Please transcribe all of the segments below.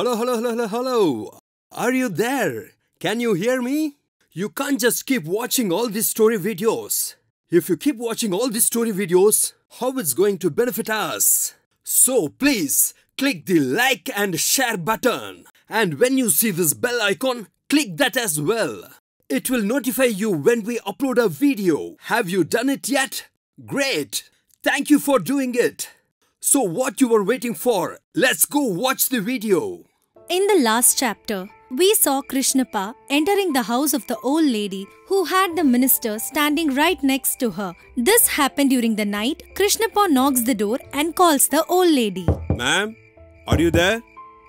Hello, hello, hello, hello, hello. Are you there? Can you hear me? You can't just keep watching all these story videos. If you keep watching all these story videos, how it's going to benefit us? So please, click the like and share button. And when you see this bell icon, click that as well. It will notify you when we upload a video. Have you done it yet? Great! Thank you for doing it. So what you were waiting for? Let's go watch the video. In the last chapter, we saw Krishnapa entering the house of the old lady who had the minister standing right next to her. This happened during the night. Krishnapa knocks the door and calls the old lady. Ma'am, are you there?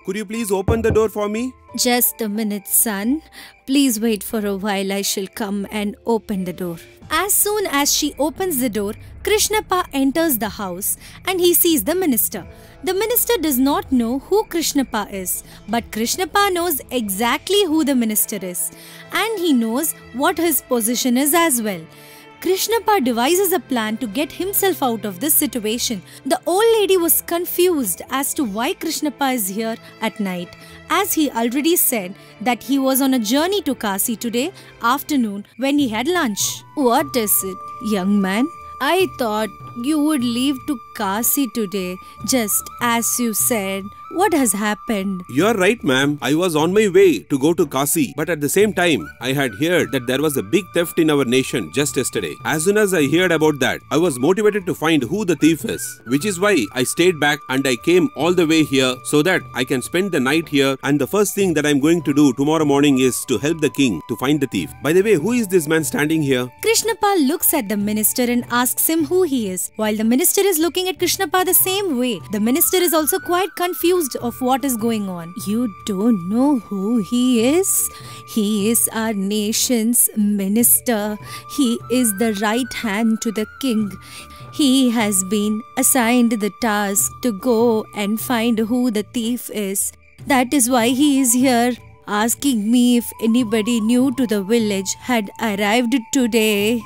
Could you please open the door for me? Just a minute, son. Please wait for a while. I shall come and open the door. As soon as she opens the door, Krishnapa enters the house and he sees the minister. The minister does not know who Krishnapa is, but Krishnapa knows exactly who the minister is, and he knows what his position is as well. Krishnapa devises a plan to get himself out of this situation. The old lady was confused as to why Krishnapa is here at night, as he already said that he was on a journey to Kasi today afternoon when he had lunch. What is it, young man? I thought you would leave to Kasi today, just as you said. What has happened? You're right, ma'am. I was on my way to go to Kasi, but at the same time, I had heard that there was a big theft in our nation just yesterday. As soon as I heard about that, I was motivated to find who the thief is, which is why I stayed back and I came all the way here so that I can spend the night here, and the first thing that I'm going to do tomorrow morning is to help the king to find the thief. By the way, who is this man standing here? Krishnapa looks at the minister and asks him who he is. While the minister is looking at Krishnapa the same way, the minister is also quite confused of what is going on. You don't know who he is? He is our nation's minister. He is the right hand to the king. He has been assigned the task to go and find who the thief is. That is why he is here, asking me if anybody new to the village had arrived today.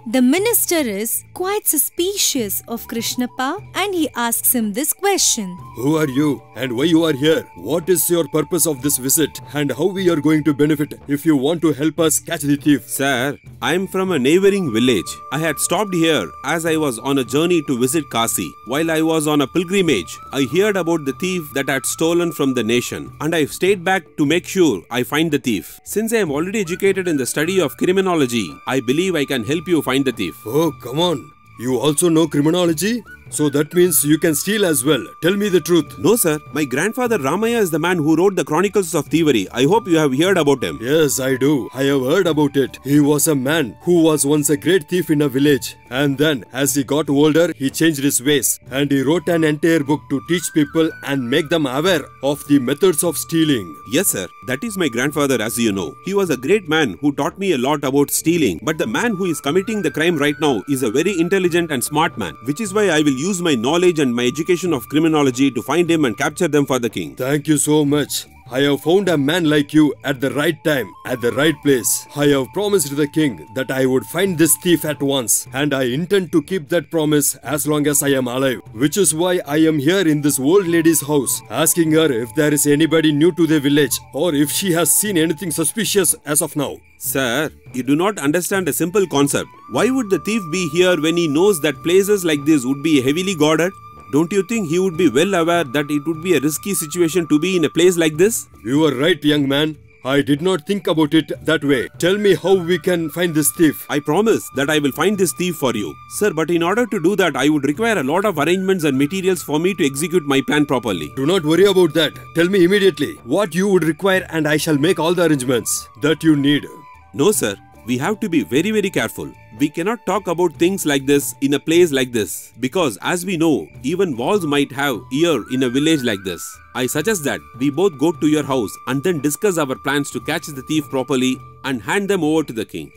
The minister is quite suspicious of Krishnapa and he asks him this question. Who are you and why you are here? What is your purpose of this visit and how we are going to benefit if you want to help us catch the thief? Sir, I'm from a neighboring village. I had stopped here as I was on a journey to visit Kasi. While I was on a pilgrimage, I heard about the thief that had stolen from the nation, and I've stayed back to make sure I find the thief. Since I am already educated in the study of criminology, I believe I can help you find the thief. Oh, come on. You also know criminology? So that means you can steal as well. Tell me the truth. No, sir. My grandfather Ramaya is the man who wrote the Chronicles of Thievery. I hope you have heard about him. Yes, I do. I have heard about it. He was a man who was once a great thief in a village. And then, as he got older, he changed his ways. And he wrote an entire book to teach people and make them aware of the methods of stealing. Yes, sir. That is my grandfather, as you know. He was a great man who taught me a lot about stealing. But the man who is committing the crime right now is a very intelligent and smart man, which is why I will use my knowledge and my education of criminology to find him and capture them for the king. Thank you so much. I have found a man like you at the right time, at the right place. I have promised the king that I would find this thief at once, and I intend to keep that promise as long as I am alive. Which is why I am here in this old lady's house, asking her if there is anybody new to the village or if she has seen anything suspicious as of now. Sir, you do not understand a simple concept. Why would the thief be here when he knows that places like this would be heavily guarded? Don't you think he would be well aware that it would be a risky situation to be in a place like this? You are right, young man. I did not think about it that way. Tell me how we can find this thief. I promise that I will find this thief for you. Sir, but in order to do that, I would require a lot of arrangements and materials for me to execute my plan properly. Do not worry about that. Tell me immediately what you would require and I shall make all the arrangements that you need. No, sir. We have to be very, very careful. We cannot talk about things like this in a place like this, because as we know, even walls might have ear in a village like this. I suggest that we both go to your house and then discuss our plans to catch the thief properly and hand them over to the king.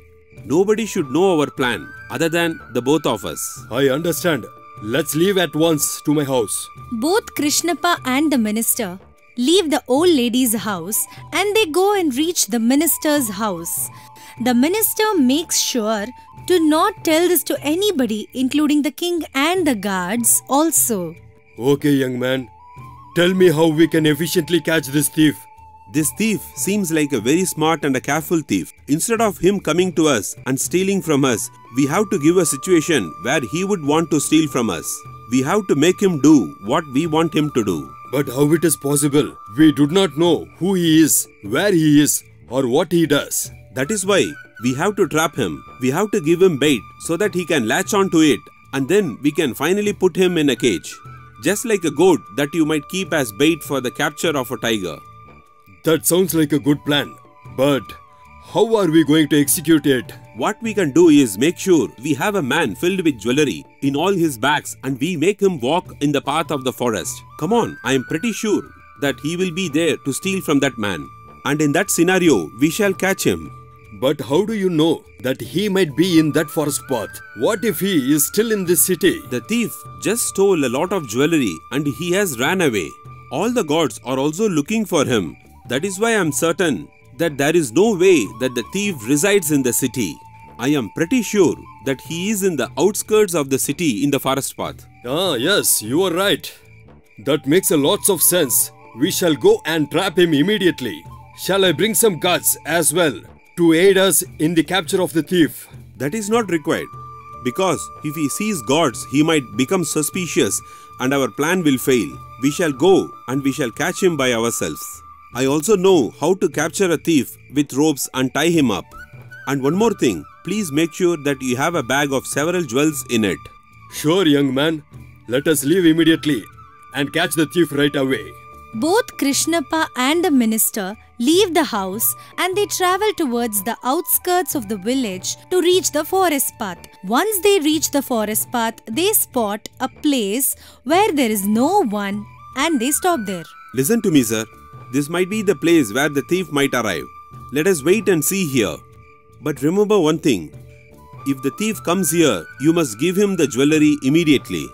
Nobody should know our plan other than the both of us. I understand. Let's leave at once to my house. Both Krishnapa and the minister leave the old lady's house and they go and reach the minister's house. The minister makes sure to not tell this to anybody, including the king and the guards also. Okay, young man. Tell me how we can efficiently catch this thief. This thief seems like a very smart and a careful thief. Instead of him coming to us and stealing from us, we have to give a situation where he would want to steal from us. We have to make him do what we want him to do. But how it is possible? We do not know who he is, where he is, or what he does. That is why we have to trap him. We have to give him bait so that he can latch onto it, and then we can finally put him in a cage. Just like a goat that you might keep as bait for the capture of a tiger. That sounds like a good plan. But how are we going to execute it? What we can do is make sure we have a man filled with jewelry in all his bags and we make him walk in the path of the forest. Come on, I am pretty sure that he will be there to steal from that man. And in that scenario, we shall catch him. But how do you know that he might be in that forest path? What if he is still in this city? The thief just stole a lot of jewelry and he has ran away. All the gods are also looking for him. That is why I am certain that there is no way that the thief resides in the city. I am pretty sure that he is in the outskirts of the city in the forest path. Ah, yes, you are right. That makes a lot of sense. We shall go and trap him immediately. Shall I bring some guards as well to aid us in the capture of the thief? That is not required. Because if he sees gods, he might become suspicious and our plan will fail. We shall go and we shall catch him by ourselves. I also know how to capture a thief with ropes and tie him up. And one more thing, please make sure that you have a bag of several jewels in it. Sure, young man. Let us leave immediately and catch the thief right away. Both Krishnappa and the minister leave the house and they travel towards the outskirts of the village to reach the forest path. Once they reach the forest path, they spot a place where there is no one and they stop there. Listen to me, sir. This might be the place where the thief might arrive. Let us wait and see here. But remember one thing. If the thief comes here, you must give him the jewelry immediately.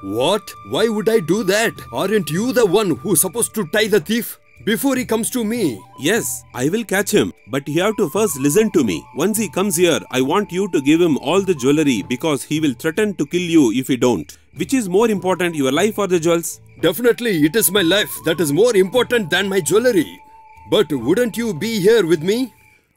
What? Why would I do that? Aren't you the one who's supposed to tie the thief before he comes to me? Yes, I will catch him. But you have to first listen to me. Once he comes here, I want you to give him all the jewelry because he will threaten to kill you if you don't. Which is more important, your life or the jewels? Definitely, it is my life that is more important than my jewelry. But wouldn't you be here with me?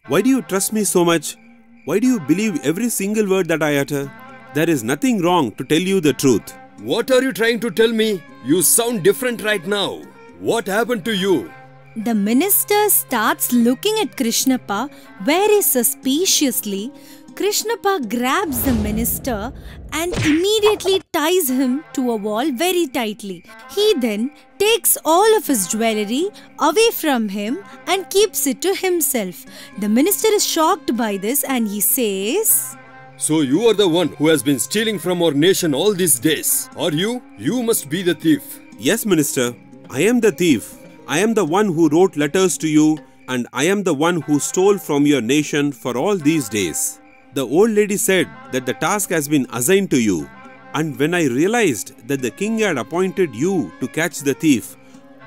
Why do you trust me so much? Why do you believe every single word that I utter? There is nothing wrong to tell you the truth. What are you trying to tell me? You sound different right now. What happened to you? The minister starts looking at Krishnappa very suspiciously. Krishnappa grabs the minister and immediately ties him to a wall very tightly. He then takes all of his jewelry away from him and keeps it to himself. The minister is shocked by this and he says, So you are the one who has been stealing from our nation all these days, are you? You must be the thief. Yes, minister. I am the thief. I am the one who wrote letters to you and I am the one who stole from your nation for all these days. The old lady said that the task has been assigned to you. And when I realized that the king had appointed you to catch the thief,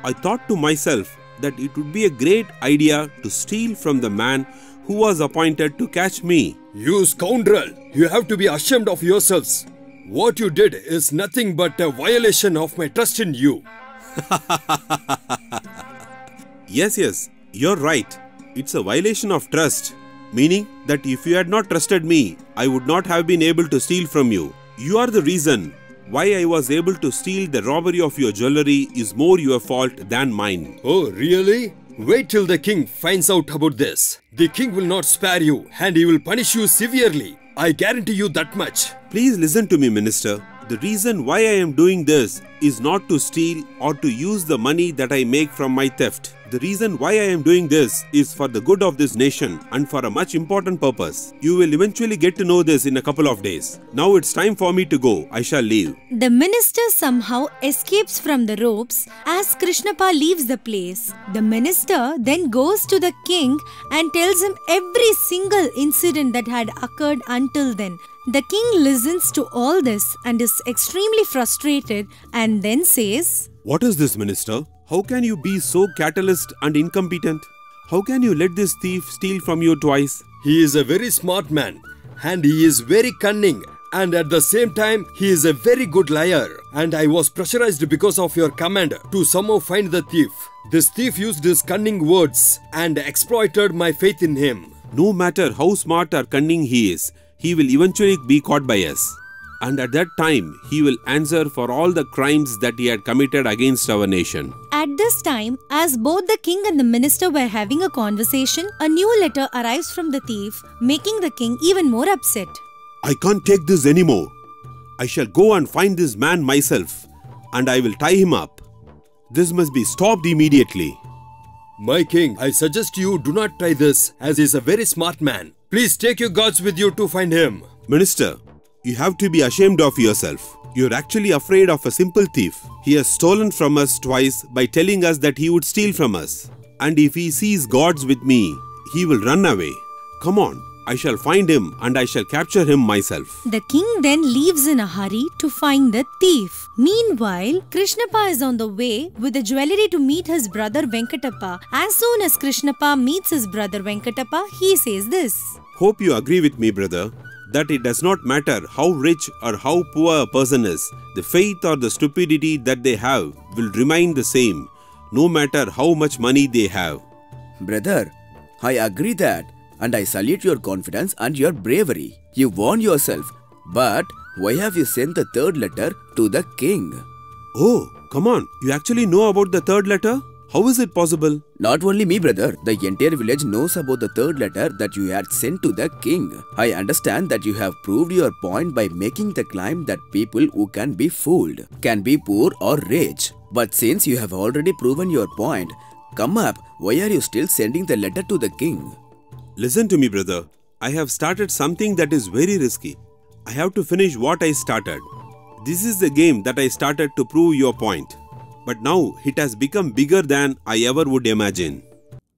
I thought to myself that it would be a great idea to steal from the man who was appointed to catch me. You scoundrel! You have to be ashamed of yourselves. What you did is nothing but a violation of my trust in you. Yes, you're right. It's a violation of trust. Meaning that if you had not trusted me, I would not have been able to steal from you. You are the reason why I was able to steal. The robbery of your jewelry is more your fault than mine. Oh, really? Wait till the king finds out about this. The king will not spare you and he will punish you severely. I guarantee you that much. Please listen to me, minister. The reason why I am doing this is not to steal or to use the money that I make from my theft. The reason why I am doing this is for the good of this nation and for a much important purpose. You will eventually get to know this in a couple of days. Now it's time for me to go. I shall leave. The minister somehow escapes from the ropes as Krishnappa leaves the place. The minister then goes to the king and tells him every single incident that had occurred until then. The king listens to all this and is extremely frustrated and then says, What is this, minister? How can you be so catalyst and incompetent? How can you let this thief steal from you twice? He is a very smart man and he is very cunning and at the same time, he is a very good liar. And I was pressurized because of your command to somehow find the thief. This thief used his cunning words and exploited my faith in him. No matter how smart or cunning he is, he will eventually be caught by us. And at that time, he will answer for all the crimes that he had committed against our nation. At this time, as both the king and the minister were having a conversation, a new letter arrives from the thief, making the king even more upset. I can't take this anymore. I shall go and find this man myself, and I will tie him up. This must be stopped immediately. My king, I suggest you do not try this, as he is a very smart man. Please take your guards with you to find him. Minister, you have to be ashamed of yourself. You're actually afraid of a simple thief. He has stolen from us twice by telling us that he would steal from us. And if he sees gods with me, he will run away. Come on, I shall find him and I shall capture him myself. The king then leaves in a hurry to find the thief. Meanwhile, Krishnappa is on the way with the jewelry to meet his brother Venkatappa. As soon as Krishnappa meets his brother Venkatappa, he says this. Hope you agree with me, brother, that it does not matter how rich or how poor a person is, the faith or the stupidity that they have will remain the same, no matter how much money they have. Brother, I agree that, and I salute your confidence and your bravery. You warn yourself, but why have you sent the third letter to the king? Oh, come on, you actually know about the third letter? How is it possible? Not only me, brother, the entire village knows about the third letter that you had sent to the king. I understand that you have proved your point by making the claim that people who can be fooled can be poor or rich. But since you have already proven your point, come up, why are you still sending the letter to the king? Listen to me, brother. I have started something that is very risky. I have to finish what I started. This is the game that I started to prove your point. But now it has become bigger than I ever would imagine.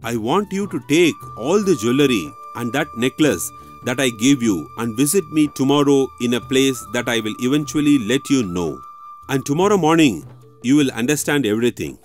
I want you to take all the jewelry and that necklace that I gave you and visit me tomorrow in a place that I will eventually let you know. And tomorrow morning, you will understand everything.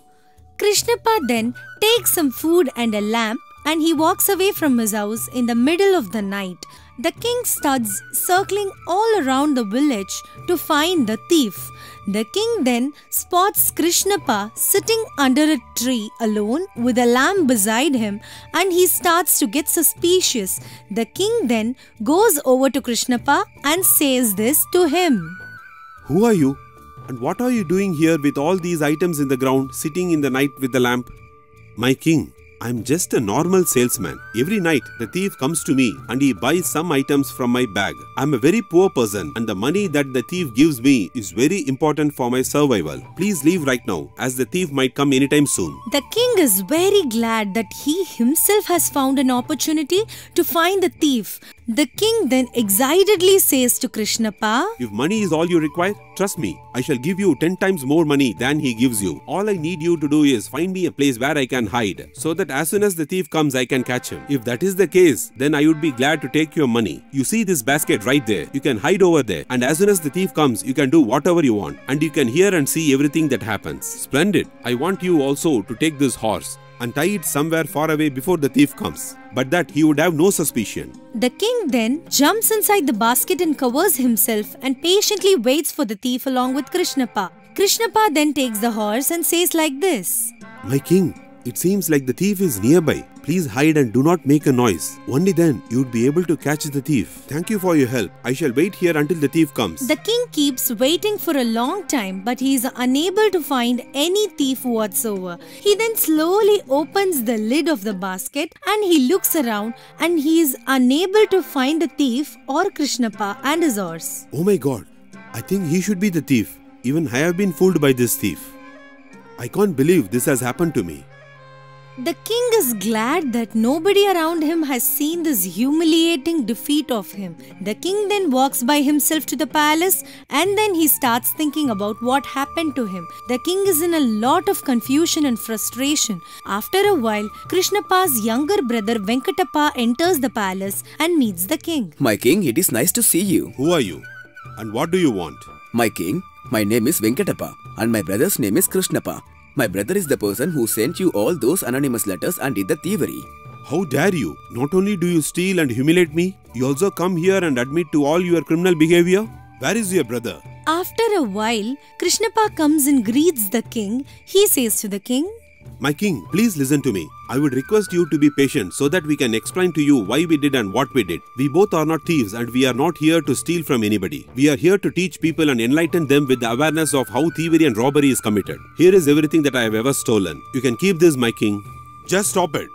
Krishnappa then takes some food and a lamp and he walks away from his house in the middle of the night. The king starts circling all around the village to find the thief. The king then spots Krishnappa sitting under a tree alone with a lamp beside him and he starts to get suspicious. The king then goes over to Krishnappa and says this to him. Who are you? And what are you doing here with all these items in the ground, sitting in the night with the lamp? My king, I'm just a normal salesman. Every night, the thief comes to me and he buys some items from my bag. I'm a very poor person and the money that the thief gives me is very important for my survival. Please leave right now, as the thief might come anytime soon. The king is very glad that he himself has found an opportunity to find the thief. The king then excitedly says to Krishnappa, If money is all you require, trust me, I shall give you 10 times more money than he gives you. All I need you to do is find me a place where I can hide, so that as soon as the thief comes, I can catch him. If that is the case, then I would be glad to take your money. You see this basket right there? You can hide over there, and as soon as the thief comes, you can do whatever you want, and you can hear and see everything that happens. Splendid. I want you also to take this horse and tie it somewhere far away before the thief comes, but that he would have no suspicion. The king then jumps inside the basket and covers himself and patiently waits for the thief along with Krishnappa. Krishnappa then takes the horse and says like this. My king, it seems like the thief is nearby. Please hide and do not make a noise. Only then you would be able to catch the thief. Thank you for your help. I shall wait here until the thief comes. The king keeps waiting for a long time, but he is unable to find any thief whatsoever. He then slowly opens the lid of the basket and he looks around and he is unable to find the thief or Krishnappa and his horse. Oh my God, I think he should be the thief. Even I have been fooled by this thief. I can't believe this has happened to me. The king is glad that nobody around him has seen this humiliating defeat of him. The king then walks by himself to the palace and then he starts thinking about what happened to him. The king is in a lot of confusion and frustration. After a while, Krishnappa's younger brother Venkatappa enters the palace and meets the king. My king, it is nice to see you. Who are you? And what do you want? My king, my name is Venkatappa and my brother's name is Krishnappa. My brother is the person who sent you all those anonymous letters and did the thievery. How dare you? Not only do you steal and humiliate me, you also come here and admit to all your criminal behavior? Where is your brother? After a while, Krishnappa comes and greets the king. He says to the king, My king, please listen to me. I would request you to be patient so that we can explain to you why we did and what we did. We both are not thieves and we are not here to steal from anybody. We are here to teach people and enlighten them with the awareness of how thievery and robbery is committed. Here is everything that I have ever stolen. You can keep this, my king. Just stop it.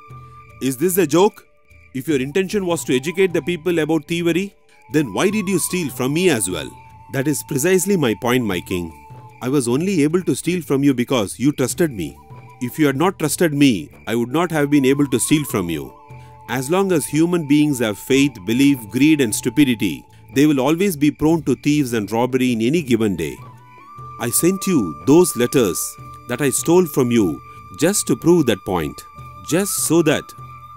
Is this a joke? If your intention was to educate the people about thievery, then why did you steal from me as well? That is precisely my point, my king. I was only able to steal from you because you trusted me. If you had not trusted me, I would not have been able to steal from you. As long as human beings have faith, belief, greed and stupidity, they will always be prone to thieves and robbery in any given day. I sent you those letters that I stole from you just to prove that point. Just so that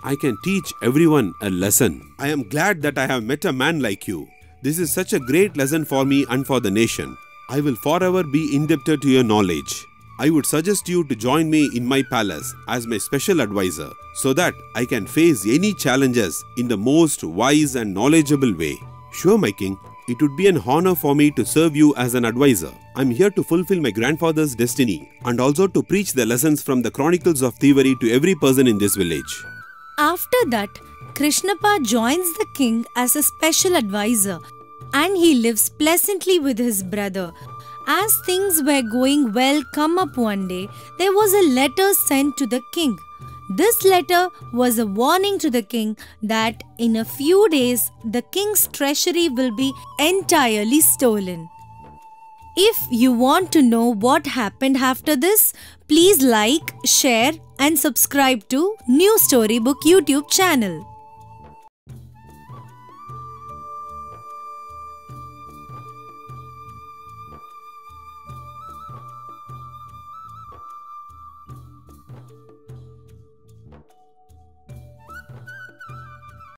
I can teach everyone a lesson. I am glad that I have met a man like you. This is such a great lesson for me and for the nation. I will forever be indebted to your knowledge. I would suggest you to join me in my palace as my special advisor so that I can face any challenges in the most wise and knowledgeable way. Sure, my king, it would be an honor for me to serve you as an advisor. I am here to fulfill my grandfather's destiny and also to preach the lessons from the chronicles of thievery to every person in this village. After that, Krishnappa joins the king as a special advisor and he lives pleasantly with his brother. As things were going well, come up one day, there was a letter sent to the king. This letter was a warning to the king that in a few days, the king's treasury will be entirely stolen. If you want to know what happened after this, please like, share and subscribe to New Storybook YouTube channel.